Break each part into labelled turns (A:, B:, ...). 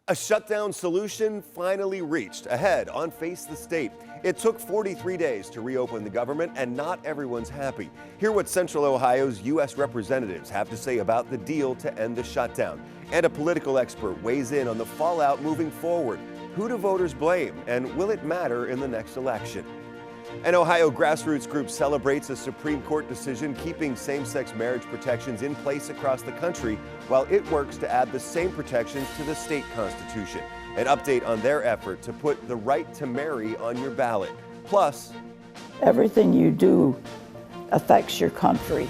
A: A shutdown solution finally reached ahead on Face the State. It took 43 days to reopen the government, and not everyone's happy. Hear what Central Ohio's U.S. representatives have to say about the deal to end the shutdown. And a political expert weighs in on the fallout moving forward. Who do voters blame, and will it matter in the next election? An Ohio grassroots group celebrates a Supreme Court decision keeping same-sex marriage protections in place across the country while it works to add the same protections to the state constitution. An update on their effort to put the right to marry on your ballot. Plus,
B: everything you do affects your country,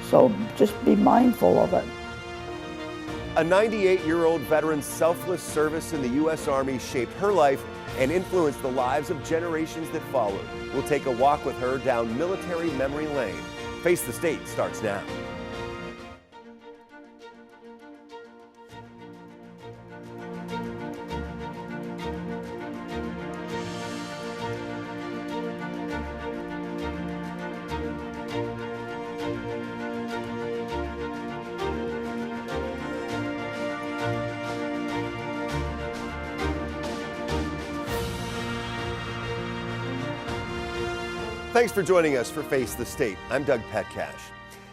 B: so just be mindful of it.
A: A 98-year-old veteran's selfless service in the U.S. Army shaped her life and influenced the lives of generations that followed. We'll take a walk with her down Military Memory Lane. Face the State starts now. Thanks for joining us for Face the State. I'm Doug Petcash.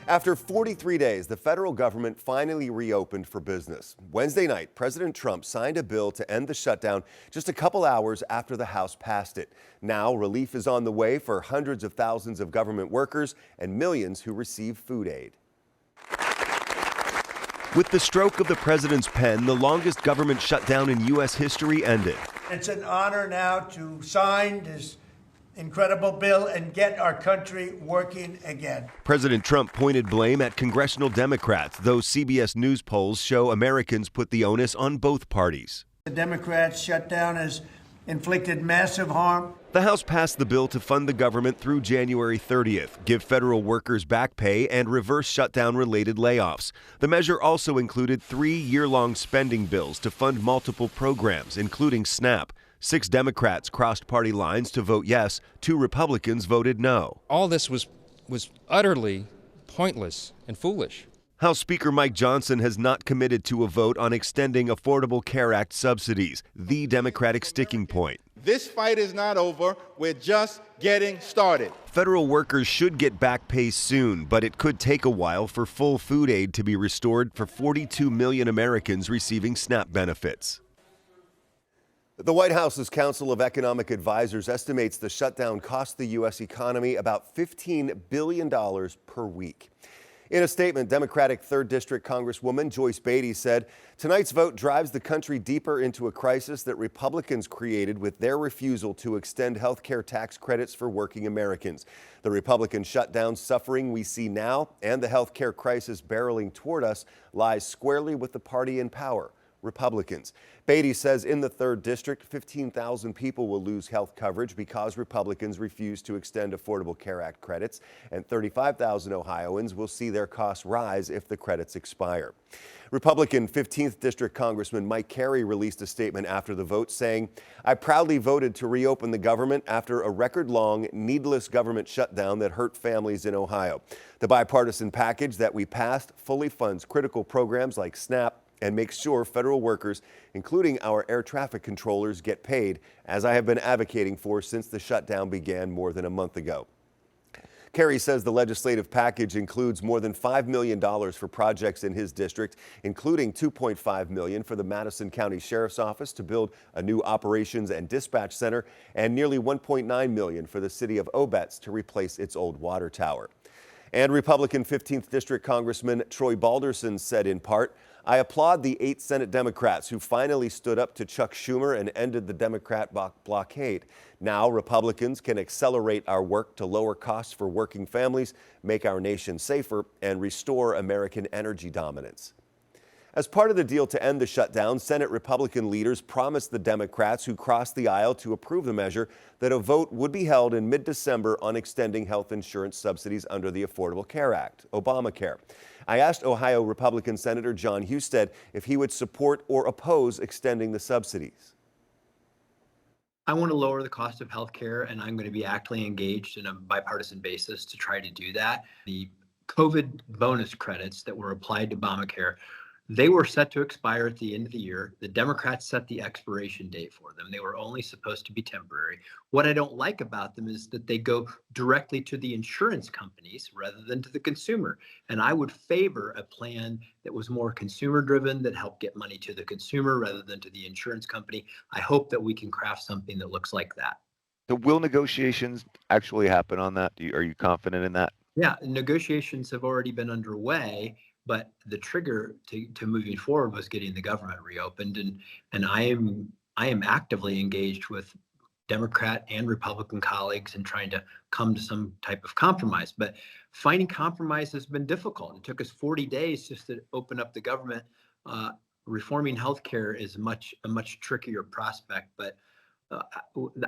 A: After 43 days, the federal government finally reopened for business. Wednesday night, President Trump signed a bill to end the shutdown just a couple hours after the House passed it. Now, relief is on the way for hundreds of thousands of government workers and millions who receive food aid. With the stroke of the president's pen, the longest government shutdown in U.S. history ended.
C: It's an honor now to sign this incredible bill and get our country working again.
A: President Trump pointed blame at congressional Democrats, though CBS News polls show Americans put the onus on both parties.
C: The Democrats' shutdown has inflicted massive harm.
A: The House passed the bill to fund the government through January 30th, give federal workers back pay, and reverse shutdown-related layoffs. The measure also included 3 year-long spending bills to fund multiple programs, including SNAP. 6 Democrats crossed party lines to vote yes. 2 Republicans voted no.
D: All this was utterly pointless and foolish.
A: House Speaker Mike Johnson has not committed to a vote on extending Affordable Care Act subsidies, the Democratic sticking point.
E: This fight is not over. We're just getting started.
A: Federal workers should get back pay soon, but it could take a while for full food aid to be restored for 42 million Americans receiving SNAP benefits. The White House's Council of Economic Advisors estimates the shutdown cost the U.S. economy about $15 billion per week. In a statement, Democratic 3rd District Congresswoman Joyce Beatty said, tonight's vote drives the country deeper into a crisis that Republicans created with their refusal to extend health care tax credits for working Americans. The Republican shutdown suffering we see now and the health care crisis barreling toward us lies squarely with the party in power, Republicans. Beatty says in the 3rd District, 15,000 people will lose health coverage because Republicans refuse to extend Affordable Care Act credits, and 35,000 Ohioans will see their costs rise if the credits expire. Republican 15th District Congressman Mike Carey released a statement after the vote saying, I proudly voted to reopen the government after a record-long, needless government shutdown that hurt families in Ohio. The bipartisan package that we passed fully funds critical programs like SNAP, and make sure federal workers, including our air traffic controllers, get paid, as I have been advocating for since the shutdown began more than a month ago. Kerry says the legislative package includes more than $5 million for projects in his district, including $2.5 million for the Madison County Sheriff's Office to build a new operations and dispatch center, and nearly $1.9 million for the city of Obetz to replace its old water tower. And Republican 15th District Congressman Troy Balderson said in part, I applaud the 8 Senate Democrats who finally stood up to Chuck Schumer and ended the Democrat blockade. Now Republicans can accelerate our work to lower costs for working families, make our nation safer, and restore American energy dominance. As part of the deal to end the shutdown, Senate Republican leaders promised the Democrats who crossed the aisle to approve the measure that a vote would be held in mid-December on extending health insurance subsidies under the Affordable Care Act, Obamacare. I asked Ohio Republican Senator John Husted if he would support or oppose extending the subsidies.
F: I want to lower the cost of health care, and I'm going to be actively engaged in a bipartisan basis to try to do that. The COVID bonus credits that were applied to Obamacare They were set to expire at the end of the year. The Democrats set the expiration date for them. They were only supposed to be temporary. What I don't like about them is that they go directly to the insurance companies rather than to the consumer. And I would favor a plan that was more consumer driven, that helped get money to the consumer rather than to the insurance company. I hope that we can craft something that looks like that.
G: So will negotiations actually happen on that? Are you confident in that?
F: Yeah, negotiations have already been underway, but the trigger to moving forward was getting the government reopened, and I am actively engaged with Democrat and Republican colleagues in trying to come to some type of compromise. But finding compromise has been difficult. It took us 40 days just to open up the government. Reforming healthcare is a much trickier prospect, but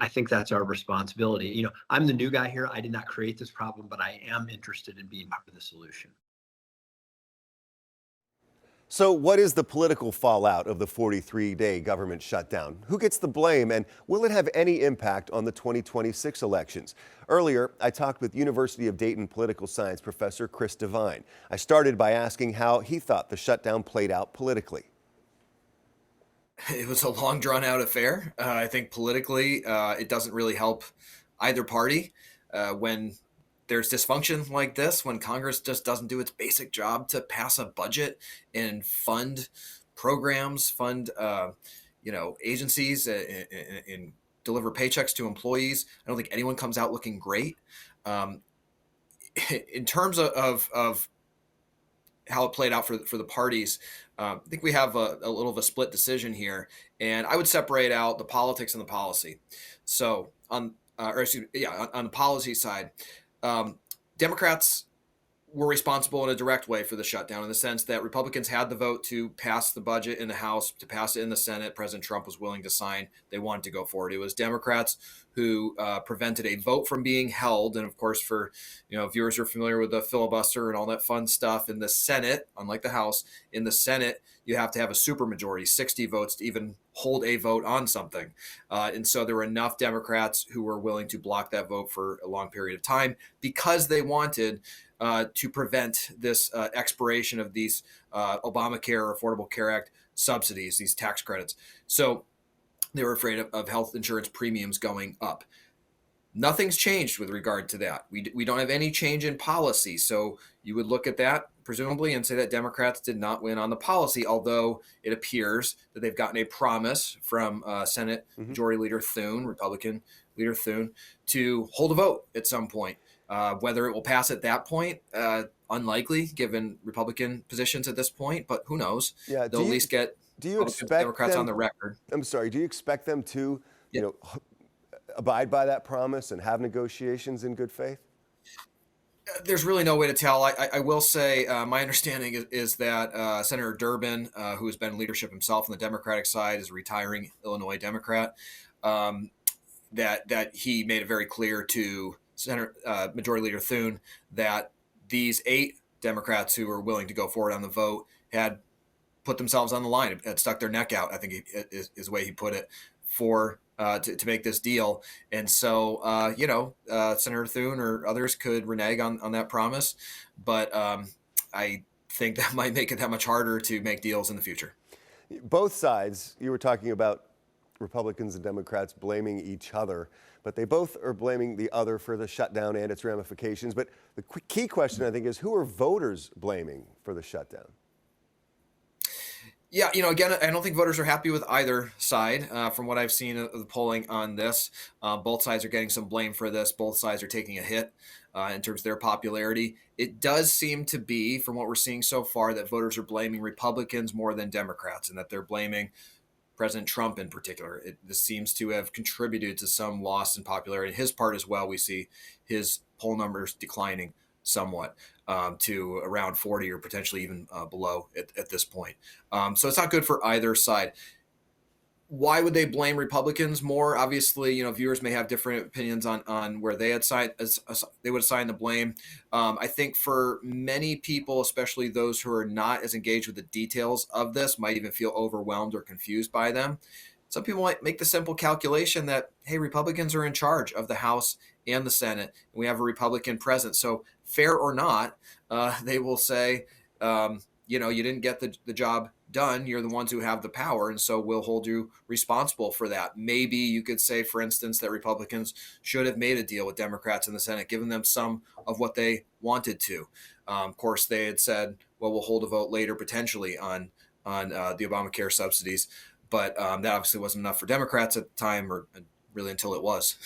F: I think that's our responsibility. I'm the new guy here. I did not create this problem, but I am interested in being part of the solution.
A: So what is the political fallout of the 43-day government shutdown? Who gets the blame, and will it have any impact on the 2026 elections? Earlier, I talked with University of Dayton political science professor Chris Devine. I started by asking how he thought the shutdown played out politically.
H: It was a long, drawn-out affair. I think politically, it doesn't really help either party when there's dysfunction like this, when Congress just doesn't do its basic job to pass a budget and fund programs, fund agencies, and deliver paychecks to employees. I don't think anyone comes out looking great. In terms of how it played out for the parties, I think we have a little of a split decision here, and I would separate out the politics and the policy. So on the policy side, Democrats were responsible in a direct way for the shutdown, in the sense that Republicans had the vote to pass the budget in the House, to pass it in the Senate. President Trump was willing to sign. They wanted to go forward. It was Democrats who prevented a vote from being held. And of course, for viewers who are familiar with the filibuster and all that fun stuff in the Senate, unlike the House, in the Senate, you have to have a supermajority, 60 votes, to even hold a vote on something. And so there were enough Democrats who were willing to block that vote for a long period of time because they wanted to prevent this expiration of these Obamacare or Affordable Care Act subsidies, these tax credits. So they were afraid of health insurance premiums going up. Nothing's changed with regard to that. We don't have any change in policy. So you would look at that, presumably, and say that Democrats did not win on the policy, although it appears that they've gotten a promise from Senate Majority Leader Thune, Republican Leader Thune, to hold a vote at some point. Whether it will pass at that point, unlikely, given Republican positions at this point, but who knows?
A: Yeah,
H: they'll at least get Democrats on the record.
A: I'm sorry, do you expect them to, abide by that promise and have negotiations in good faith?
H: There's really no way to tell. I will say my understanding is that Senator Durbin, who has been in leadership himself on the Democratic side, is a retiring Illinois Democrat, that he made it very clear to Majority Leader Thune that these 8 Democrats who were willing to go forward on the vote had put themselves on the line, had stuck their neck out, I think is the way he put it, for to make this deal. And so, Senator Thune or others could renege on that promise. But I think that might make it that much harder to make deals in the future.
A: Both sides, you were talking about Republicans and Democrats blaming each other, but they both are blaming the other for the shutdown and its ramifications. But the key question, I think, is who are voters blaming for the shutdown?
H: Yeah, again, I don't think voters are happy with either side. From what I've seen of the polling on this, both sides are getting some blame for this. Both sides are taking a hit in terms of their popularity. It does seem to be, from what we're seeing so far, that voters are blaming Republicans more than Democrats, and that they're blaming President Trump in particular. This seems to have contributed to some loss in popularity on his part as well. We see his poll numbers declining somewhat to around 40 or potentially even below at this point. So it's not good for either side. Why would they blame Republicans more? Obviously, viewers may have different opinions on where they would assign the blame. I think for many people, especially those who are not as engaged with the details of this, might even feel overwhelmed or confused by them. Some people might make the simple calculation that, hey, Republicans are in charge of the House and the Senate, and we have a Republican president. So fair or not, they will say, you know, you didn't get the job done. You're the ones who have the power, and so we'll hold you responsible for that. Maybe you could say, for instance, that Republicans should have made a deal with Democrats in the Senate, given them some of what they wanted to. Of course, they had said, well, we'll hold a vote later potentially on the Obamacare subsidies, but that obviously wasn't enough for Democrats at the time, or really until it was.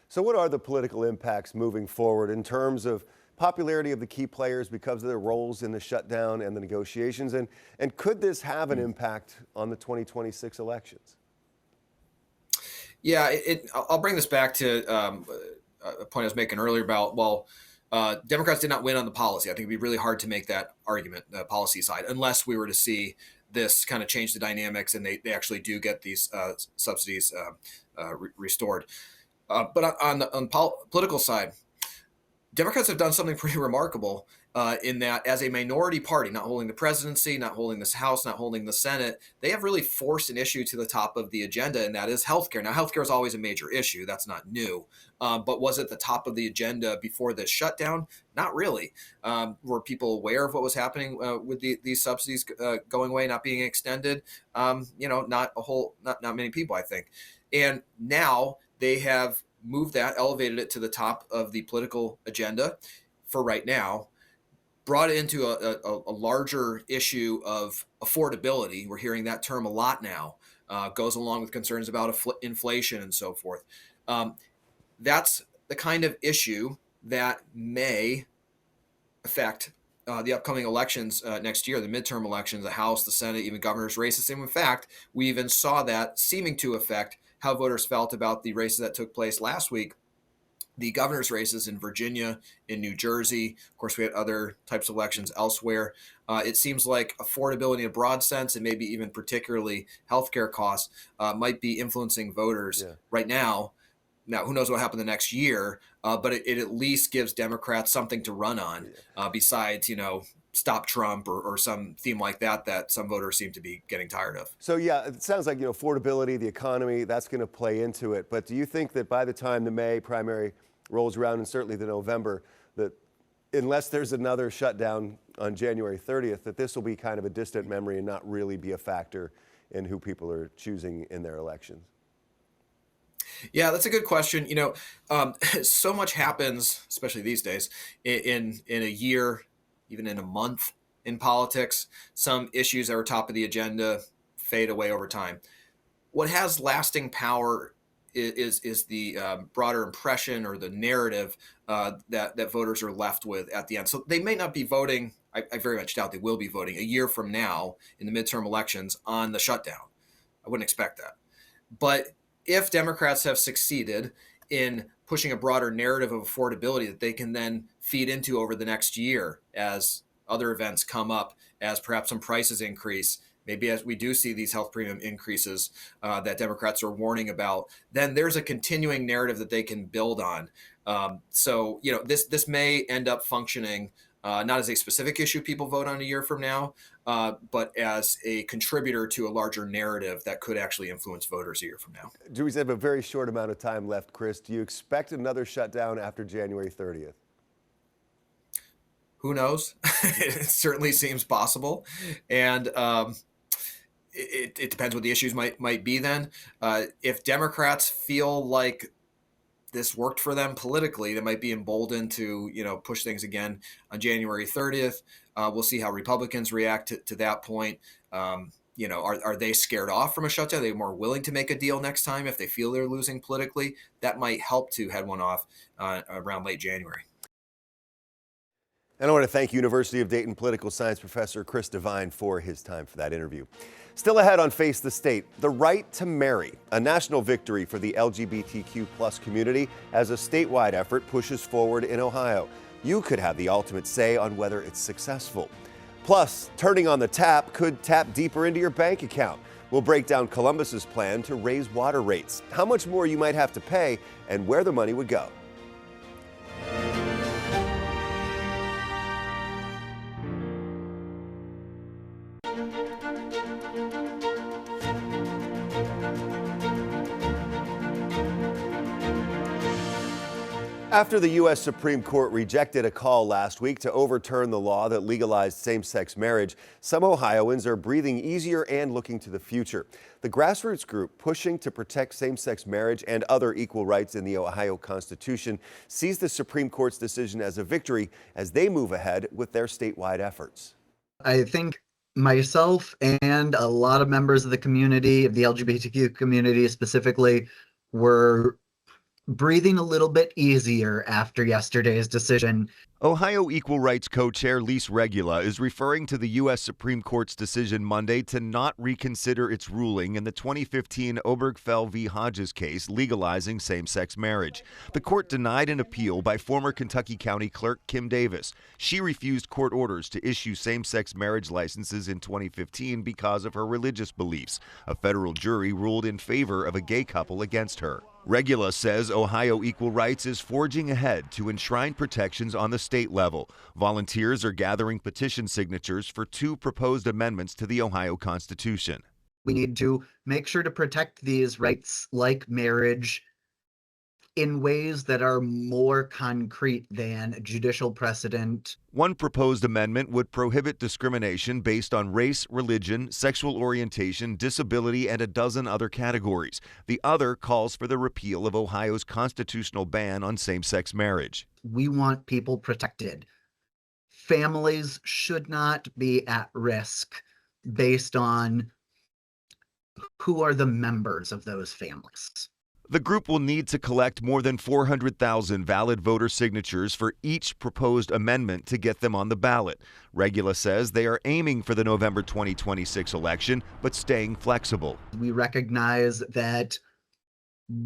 A: So what are the political impacts moving forward in terms of popularity of the key players because of their roles in the shutdown and the negotiations? And could this have an impact on the 2026 elections?
H: Yeah, I'll bring this back to a point I was making earlier about, well, Democrats did not win on the policy. I think it'd be really hard to make that argument, the policy side, unless we were to see this kind of change the dynamics and they actually do get these subsidies restored. But on the political side, Democrats have done something pretty remarkable in that, as a minority party, not holding the presidency, not holding this House, not holding the Senate, they have really forced an issue to the top of the agenda, and that is healthcare. Now, healthcare is always a major issue. That's not new. But was it the top of the agenda before this shutdown? Not really. Were people aware of what was happening with these subsidies going away, not being extended? Not many people, I think. And now they have moved that, elevated it to the top of the political agenda for right now, brought it into a larger issue of affordability. We're hearing that term a lot now, goes along with concerns about inflation and so forth. That's the kind of issue that may affect the upcoming elections next year, the midterm elections, the House, the Senate, even governor's races. And in fact, we even saw that seeming to affect how voters felt about the races that took place last week, the governor's races in Virginia, in New Jersey. Of course, we had other types of elections elsewhere. It seems like affordability in a broad sense, and maybe even particularly healthcare costs, might be influencing voters right now. Now, who knows what will happen the next year, but it at least gives Democrats something to run on besides, Stop Trump or some theme like that some voters seem to be getting tired of.
A: So, yeah, it sounds like, affordability, the economy, that's going to play into it. But do you think that by the time the May primary rolls around, and certainly the November, that unless there's another shutdown on January 30th, that this will be kind of a distant memory and not really be a factor in who people are choosing in their elections?
H: Yeah, that's a good question. So much happens, especially these days, in a year, even in a month in politics. Some issues that are top of the agenda fade away over time. What has lasting power is the broader impression or the narrative that voters are left with at the end. So they may not be voting. I very much doubt they will be voting a year from now in the midterm elections on the shutdown. I wouldn't expect that. But if Democrats have succeeded in pushing a broader narrative of affordability that they can then feed into over the next year as other events come up, as perhaps some prices increase, maybe as we do see these health premium increases that Democrats are warning about, then there's a continuing narrative that they can build on. So this may end up functioning not as a specific issue people vote on a year from now, but as a contributor to a larger narrative that could actually influence voters a year from now.
A: We have a very short amount of time left, Chris. Do you expect another shutdown after January 30th?
H: Who knows? It certainly seems possible. And it depends what the issues might be then. If Democrats feel like this worked for them politically, they might be emboldened to, push things again on January 30th. We'll see how Republicans react to that point. Are they scared off from a shutdown? Are they more willing to make a deal next time if they feel they're losing politically? That might help to head one off around late January.
A: And I want to thank University of Dayton political science professor Chris Devine for his time for that interview. Still ahead on Face the State, the right to marry, a national victory for the LGBTQ plus community as a statewide effort pushes forward in Ohio. You could have the ultimate say on whether it's successful. Plus, turning on the tap could tap deeper into your bank account. We'll break down Columbus's plan to raise water rates, how much more you might have to pay, and where the money would go. After the U.S. Supreme Court rejected a call last week to overturn the law that legalized same-sex marriage, some Ohioans are breathing easier and looking to the future. The grassroots group pushing to protect same-sex marriage and other equal rights in the Ohio Constitution sees the Supreme Court's decision as a victory as they move ahead with their statewide efforts.
I: I think myself and a lot of members of the community, of the LGBTQ community specifically, were breathing a little bit easier after yesterday's decision.
A: Ohio Equal Rights Co-Chair Lise Regula is referring to the U.S. Supreme Court's decision Monday to not reconsider its ruling in the 2015 Obergefell v. Hodges case legalizing same-sex marriage. The court denied an appeal by former Kentucky County Clerk Kim Davis. She refused court orders to issue same-sex marriage licenses in 2015 because of her religious beliefs. A federal jury ruled in favor of a gay couple against her. Regula says Ohio Equal Rights is forging ahead to enshrine protections on the state level. Volunteers are gathering petition signatures for 2 proposed amendments to the Ohio Constitution.
I: We need to make sure to protect these rights like marriage in ways that are more concrete than judicial precedent.
A: One proposed amendment would prohibit discrimination based on race, religion, sexual orientation, disability, and a dozen other categories. The other calls for the repeal of Ohio's constitutional ban on same-sex marriage.
I: We want people protected. Families should not be at risk based on who are the members of those families.
A: The group will need to collect more than 400,000 valid voter signatures for each proposed amendment to get them on the ballot. Regula says they are aiming for the November 2026 election, but staying flexible.
I: We recognize that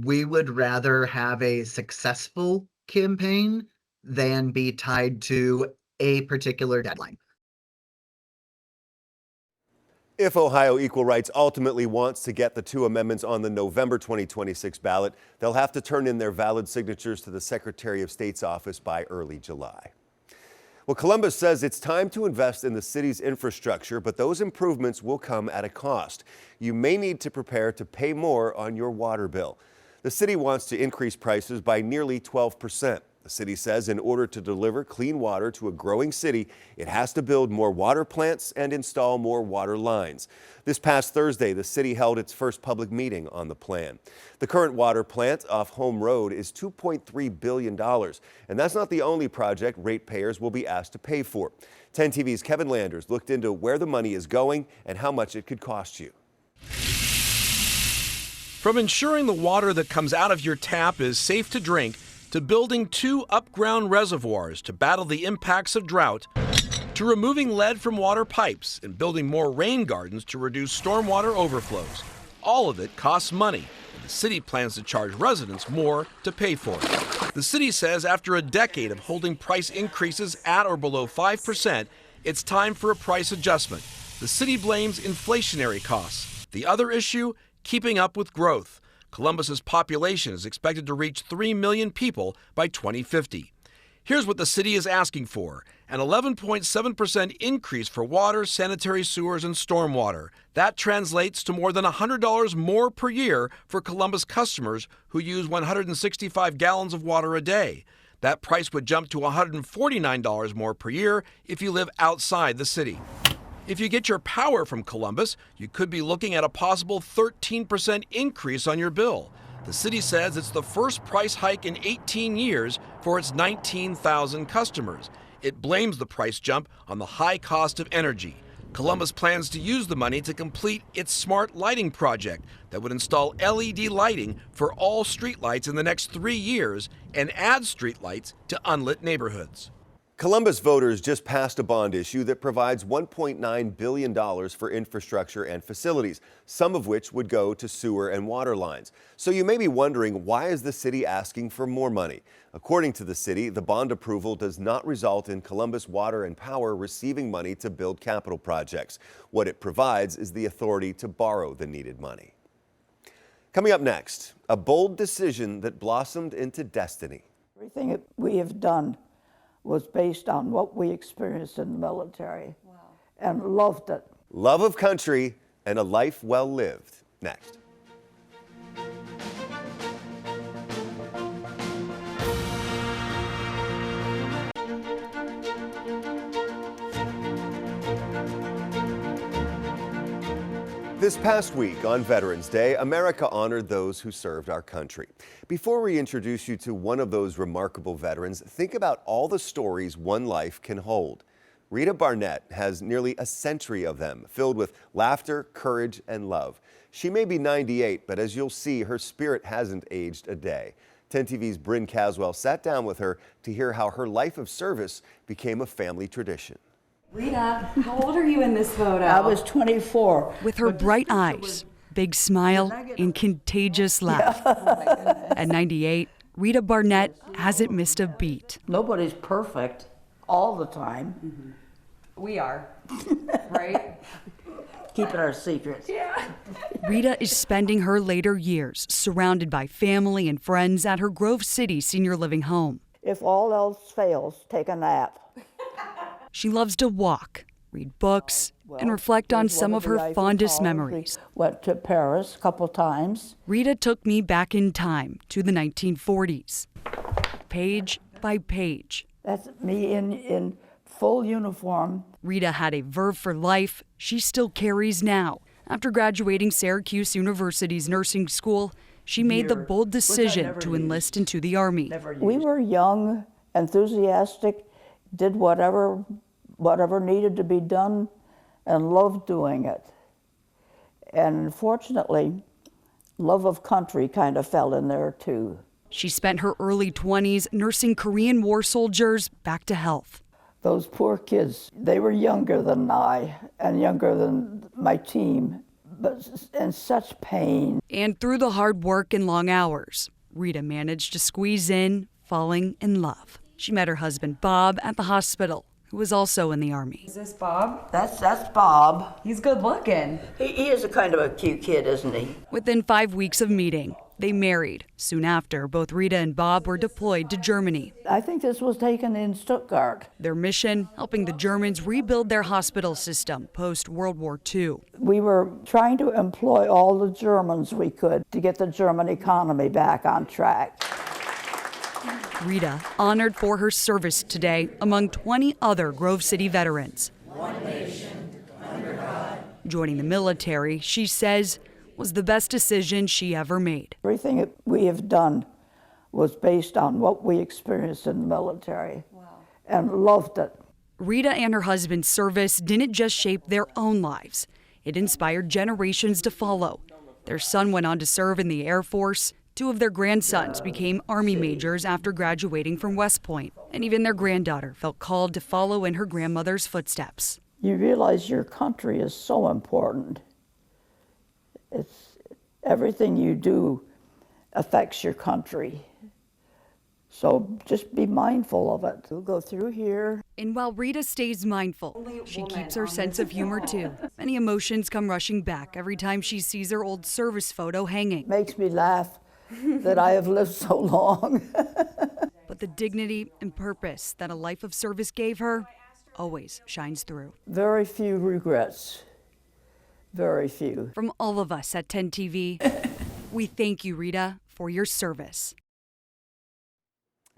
I: we would rather have a successful campaign than be tied to a particular deadline.
A: If Ohio Equal Rights ultimately wants to get the 2 amendments on the November 2026 ballot, they'll have to turn in their valid signatures to the Secretary of State's office by early July. Well, Columbus says it's time to invest in the city's infrastructure, but those improvements will come at a cost. You may need to prepare to pay more on your water bill. The city wants to increase prices by nearly 12%. The city says in order to deliver clean water to a growing city, it has to build more water plants and install more water lines. This past Thursday, the city held its first public meeting on the plan. The current water plant off Home Road is $2.3 billion, and that's not the only project ratepayers will be asked to pay for. 10 TV's Kevin Landers looked into where the money is going and how much it could cost you.
J: From ensuring the water that comes out of your tap is safe to drink, to building 2 up-ground reservoirs to battle the impacts of drought, to removing lead from water pipes and building more rain gardens to reduce stormwater overflows. All of it costs money, and the city plans to charge residents more to pay for it. The city says after a decade of holding price increases at or below 5%, it's time for a price adjustment. The city blames inflationary costs. The other issue, keeping up with growth. Columbus's population is expected to reach 3 million people by 2050. Here's what the city is asking for: an 11.7% increase for water, sanitary sewers, and stormwater. That translates to more than $100 more per year for Columbus customers who use 165 gallons of water a day. That price would jump to $149 more per year if you live outside the city. If you get your power from Columbus, you could be looking at a possible 13% increase on your bill. The city says it's the first price hike in 18 years for its 19,000 customers. It blames the price jump on the high cost of energy. Columbus plans to use the money to complete its smart lighting project that would install LED lighting for all streetlights in the next 3 years and add streetlights to unlit neighborhoods.
A: Columbus voters just passed a bond issue that provides $1.9 billion for infrastructure and facilities, some of which would go to sewer and water lines. So you may be wondering, why is the city asking for more money? According to the city, the bond approval does not result in Columbus Water and Power receiving money to build capital projects. What it provides is the authority to borrow the needed money. Coming up next, a bold decision that blossomed into destiny.
B: Everything that we have done was based on what we experienced in the military. Wow. And loved it.
A: Love of country and a life well lived. Next. This past week on Veterans Day, America honored those who served our country. Before we introduce you to one of those remarkable veterans, think about all the stories one life can hold. Rita Barnett has nearly a century of them, filled with laughter, courage, and love. She may be 98, but as you'll see, her spirit hasn't aged a day. 10 TV's Bryn Caswell sat down with her to hear how her life of service became a family tradition.
K: Rita, how old are you in this photo?
B: I was 24.
K: With her bright eyes, big smile, and contagious laugh. At 98, Rita Barnett hasn't missed a beat.
B: Nobody's perfect all the time.
K: We are, right?
B: Keeping our secrets.
K: Yeah. Rita is spending her later years surrounded by family and friends at her Grove City senior living home.
B: If all else fails, take a nap.
K: She loves to walk, read books, and reflect on some of her fondest memories.
B: Went to Paris a couple times.
K: Rita took me back in time to the 1940s, page by page.
B: That's me in full uniform.
K: Rita had a verve for life she still carries now. After graduating Syracuse University's nursing school, she made the bold decision to enlist into the Army.
B: We were young, enthusiastic, did whatever needed to be done, and loved doing it. And unfortunately, love of country kind of fell in there too.
K: She spent her early 20s nursing Korean War soldiers back to health.
B: Those poor kids, they were younger than I and younger than my team, but in such pain.
K: And through the hard work and long hours, Rita managed to squeeze in, falling in love. She met her husband, Bob, at the hospital, who was also in the Army.
L: Is this Bob?
B: That's Bob.
L: He's good looking.
B: He is a kind of a cute kid, isn't he?
K: Within 5 weeks of meeting, they married. Soon after, both Rita and Bob were deployed to Germany.
B: I think this was taken in Stuttgart.
K: Their mission, helping the Germans rebuild their hospital system post-World War II.
B: We were trying to employ all the Germans we could to get the German economy back on track.
K: Rita, honored for her service today among 20 other Grove City veterans.
M: One nation, under God.
K: Joining the military, she says, was the best decision she ever made.
B: Everything that we have done was based on what we experienced in the military. Wow. And loved it.
K: Rita and her husband's service didn't just shape their own lives. It inspired generations to follow. Their son went on to serve in the Air Force. 2 of their grandsons became Army majors after graduating from West Point. And even their granddaughter felt called to follow in her grandmother's footsteps.
B: You realize your country is so important. It's everything you do affects your country. So just be mindful of it. We'll go through here.
K: And while Rita stays mindful, she keeps her sense of humor too. Many emotions come rushing back every time she sees her old service photo hanging.
B: Makes me laugh that I have lived so long.
K: But the dignity and purpose that a life of service gave her always shines through.
B: Very few regrets. Very few.
K: From all of us at 10 TV, we thank you, Rita, for your service.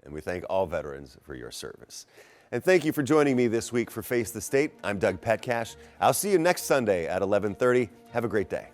A: And we thank all veterans for your service. And thank you for joining me this week for Face the State. I'm Doug Petcash. I'll see you next Sunday at 11:30. Have a great day.